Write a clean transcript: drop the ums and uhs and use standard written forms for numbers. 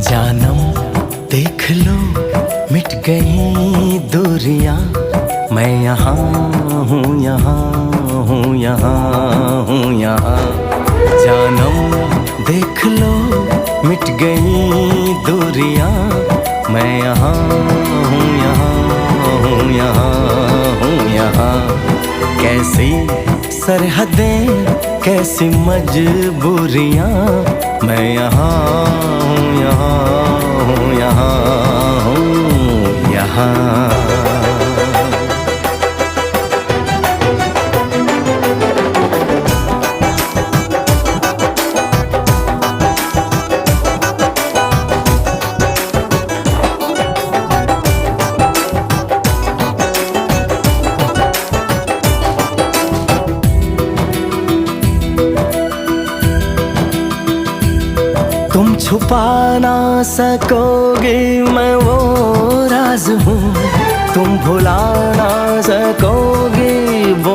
जानम देख लो मिट गई दूरियां, मैं यहाँ हूँ, यहाँ हूँ, यहाँ हूँ, यहाँ। जानम देख लो मिट गई दूरियां, मैं यहाँ हूँ, यहाँ हूँ, यहाँ हूँ, यहाँ। कैसी सरहदें कैसी मजबूरियां, मैं यहाँ हूँ, यहाँ हूँ, यहाँ हूँ, यहाँ। तुम छुपा ना सकोगे मैं वो राज हूँ, तुम भुला ना सकोगे वो